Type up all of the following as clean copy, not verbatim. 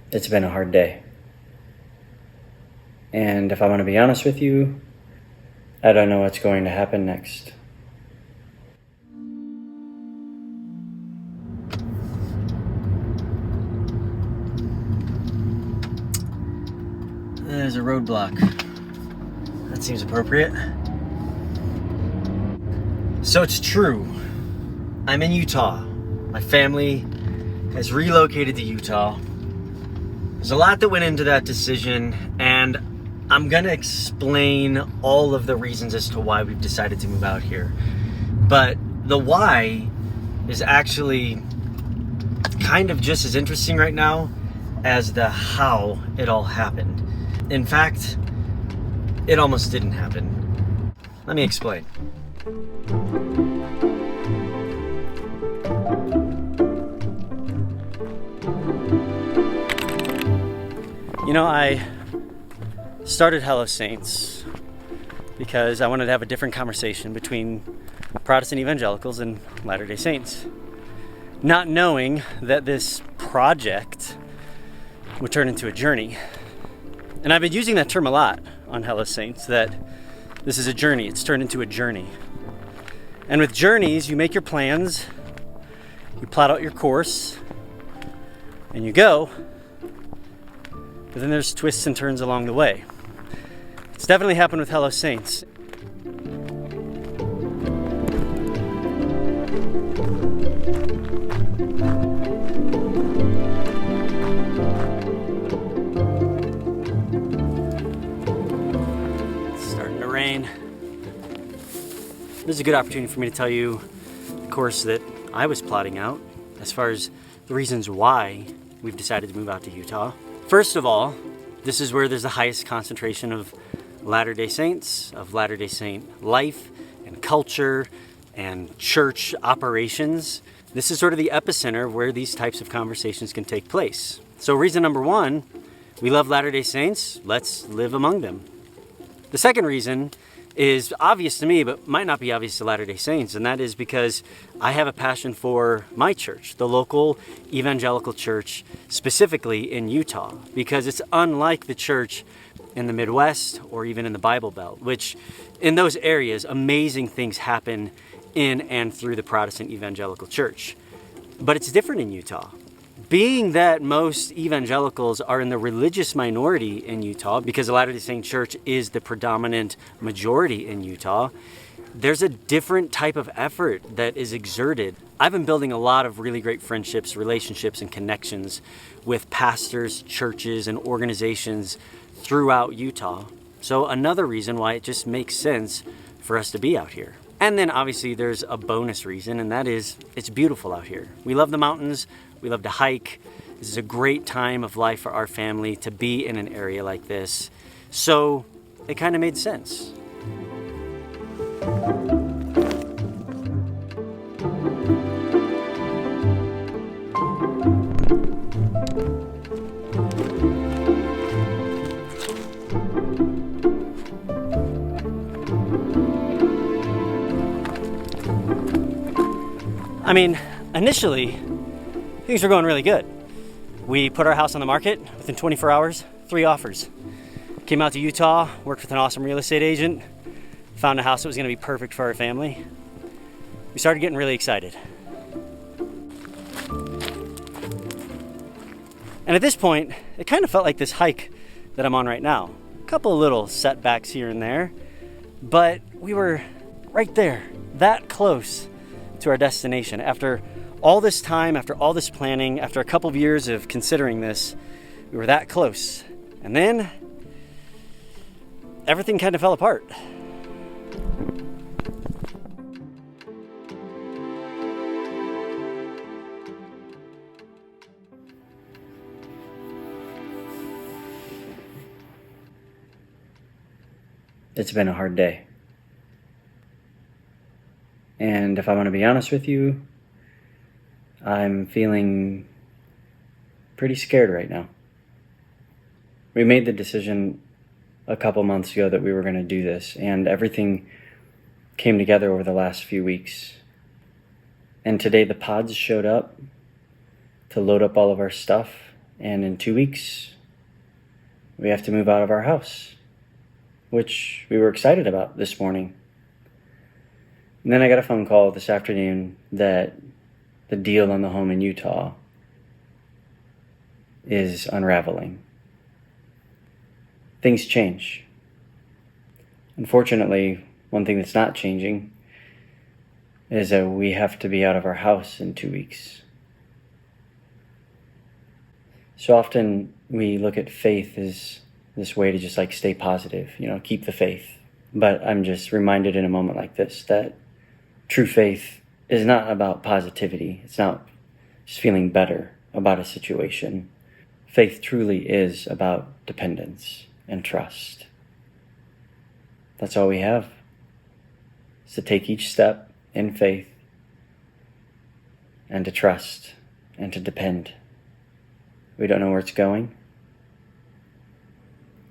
It's been a hard day. And if I want to be honest with you, I don't know what's going to happen next. There's a roadblock. That seems appropriate. So it's true. I'm in Utah. My family has relocated to Utah. There's a lot that went into that decision, and I'm gonna explain all of the reasons as to why we've decided to move out here. But the why is actually kind of just as interesting right now as the how it all happened. In fact, it almost didn't happen. Let me explain. You know, I started Hello Saints because I wanted to have a different conversation between Protestant evangelicals and Latter-day Saints, not knowing that this project would turn into a journey. And I've been using that term a lot on Hello Saints, that this is a journey. It's turned into a journey. And with journeys, you make your plans, you plot out your course, and you go. But then there's twists and turns along the way. It's definitely happened with Hello Saints. It's starting to rain. This is a good opportunity for me to tell you the course that I was plotting out as far as the reasons why we've decided to move out to Utah. First of all, this is where there's the highest concentration of Latter-day Saints, of Latter-day Saint life and culture and church operations. This is sort of the epicenter of where these types of conversations can take place. So reason number one, we love Latter-day Saints, let's live among them. The second reason is obvious to me, but might not be obvious to Latter-day Saints, and that is because I have a passion for my church, the local evangelical church, specifically in Utah, because it's unlike the church in the Midwest or even in the Bible Belt, which in those areas, amazing things happen in and through the Protestant evangelical church. But it's different in Utah. Being that most evangelicals are in the religious minority in Utah, because the Latter-day Saint Church is the predominant majority in Utah, there's a different type of effort that is exerted. I've been building a lot of really great friendships, relationships, and connections with pastors, churches, and organizations throughout Utah. So another reason why it just makes sense for us to be out here. And then obviously there's a bonus reason, and that is it's beautiful out here. We love the mountains. We love to hike. This is a great time of life for our family to be in an area like this. So it kind of made sense. I mean, initially, things were going really good. We put our house on the market within 24 hours, 3 offers. Came out to Utah, worked with an awesome real estate agent, found a house that was gonna be perfect for our family. We started getting really excited. And at this point, it kind of felt like this hike that I'm on right now. A couple of little setbacks here and there, but we were right there, that close to our destination. After all this time, after all this planning, after a couple of years of considering this, we were that close. And then everything kind of fell apart. It's been a hard day. And if I want to be honest with you, I'm feeling pretty scared right now. We made the decision a couple months ago that we were going to do this, and everything came together over the last few weeks. And today the pods showed up to load up all of our stuff And in 2 weeks, we have to move out of our house, which we were excited about this morning. And then I got a phone call this afternoon that the deal on the home in Utah is unraveling. Things change. Unfortunately, one thing that's not changing is that we have to be out of our house in 2 weeks. So often we look at faith as this way to just stay positive, keep the faith. But I'm just reminded in a moment like this that true faith is not about positivity. It's not just feeling better about a situation. Faith truly is about dependence and trust. That's all we have, is to take each step in faith and to trust and to depend. We don't know where it's going,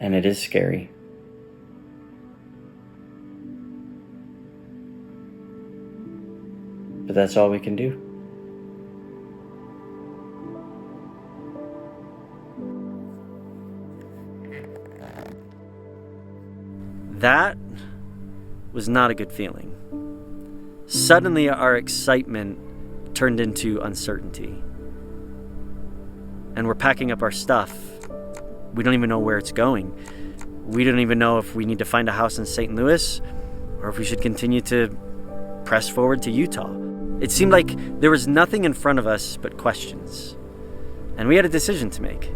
and it is scary. But that's all we can do. That was not a good feeling. Suddenly, our excitement turned into uncertainty. And we're packing up our stuff. We don't even know where it's going. We don't even know if we need to find a house in St. Louis or if we should continue to press forward to Utah. It seemed like there was nothing in front of us but questions. And we had a decision to make.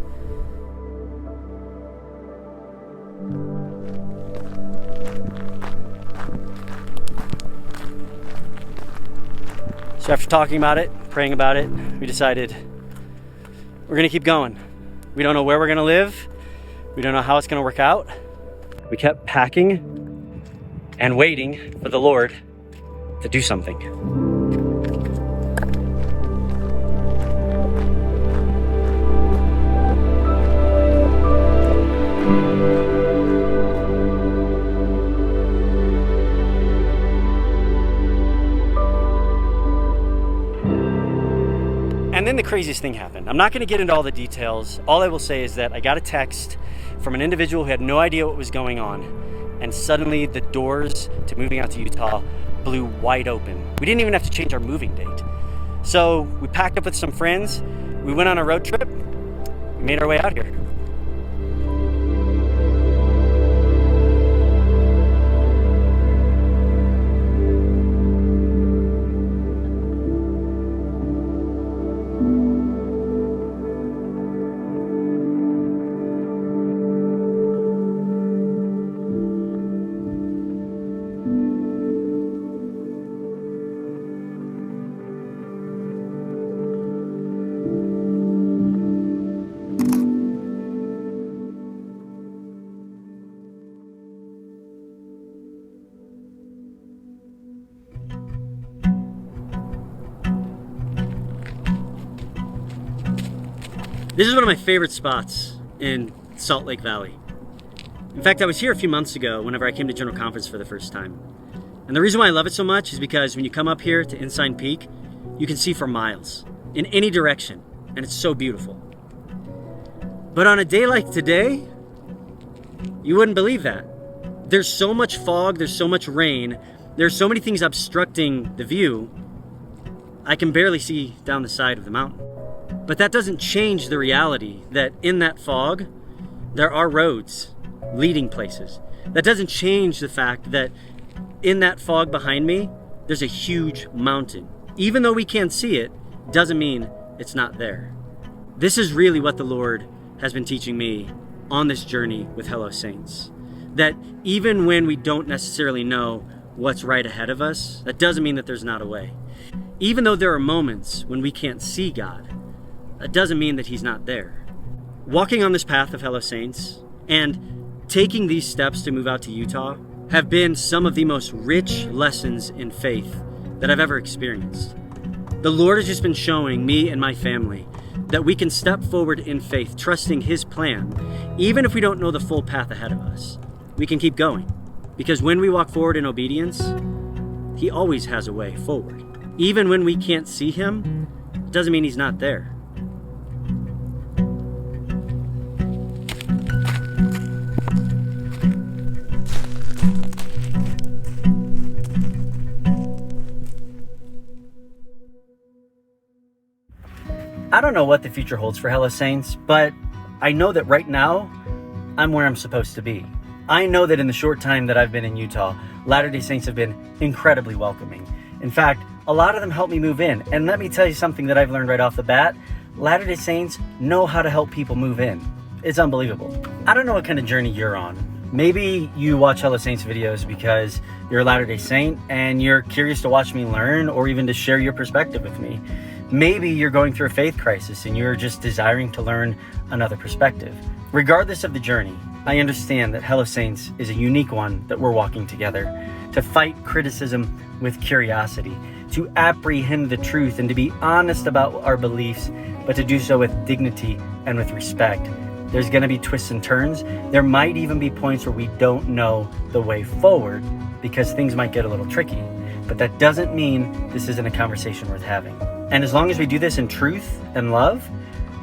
So after talking about it, praying about it, we decided we're going to keep going. We don't know where we're going to live. We don't know how it's going to work out. We kept packing and waiting for the Lord to do something. And then the craziest thing happened. I'm not going to get into all the details. All I will say is that I got a text from an individual who had no idea what was going on. And suddenly the doors to moving out to Utah blew wide open. We didn't even have to change our moving date. So we packed up with some friends. We went on a road trip. We made our way out here. This is one of my favorite spots in Salt Lake Valley. In fact, I was here a few months ago whenever I came to General Conference for the first time. And the reason why I love it so much is because when you come up here to Ensign Peak, you can see for miles in any direction, and it's so beautiful. But on a day like today, you wouldn't believe that. There's so much fog, there's so much rain, there's so many things obstructing the view, I can barely see down the side of the mountain. But that doesn't change the reality that in that fog, there are roads leading places. That doesn't change the fact that in that fog behind me, there's a huge mountain. Even though we can't see it, doesn't mean it's not there. This is really what the Lord has been teaching me on this journey with Hello Saints. That even when we don't necessarily know what's right ahead of us, that doesn't mean that there's not a way. Even though there are moments when we can't see God, that doesn't mean that He's not there. Walking on this path of Hello Saints and taking these steps to move out to Utah have been some of the most rich lessons in faith that I've ever experienced. The Lord has just been showing me and my family that we can step forward in faith, trusting His plan, even if we don't know the full path ahead of us. We can keep going, because when we walk forward in obedience, He always has a way forward. Even when we can't see Him, it doesn't mean He's not there. I don't know what the future holds for Hello Saints, but I know that right now, I'm where I'm supposed to be. I know that in the short time that I've been in Utah, Latter-day Saints have been incredibly welcoming. In fact, a lot of them helped me move in. And let me tell you something that I've learned right off the bat. Latter-day Saints know how to help people move in. It's unbelievable. I don't know what kind of journey you're on. Maybe you watch Hello Saints videos because you're a Latter-day Saint and you're curious to watch me learn or even to share your perspective with me. Maybe you're going through a faith crisis and you're just desiring to learn another perspective. Regardless of the journey, I understand that Hello Saints is a unique one that we're walking together to fight criticism with curiosity, to apprehend the truth and to be honest about our beliefs, but to do so with dignity and with respect. There's going to be twists and turns. There might even be points where we don't know the way forward because things might get a little tricky. But that doesn't mean this isn't a conversation worth having. And as long as we do this in truth and love,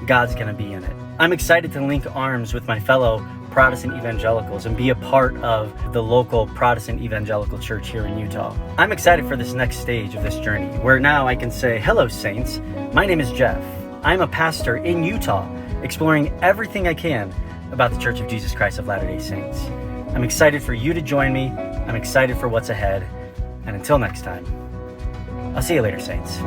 God's going to be in it. I'm excited to link arms with my fellow Protestant evangelicals and be a part of the local Protestant evangelical church here in Utah. I'm excited for this next stage of this journey, where now I can say, hello, Saints. My name is Jeff. I'm a pastor in Utah, exploring everything I can about the Church of Jesus Christ of Latter-day Saints. I'm excited for you to join me. I'm excited for what's ahead. And until next time, I'll see you later, Saints.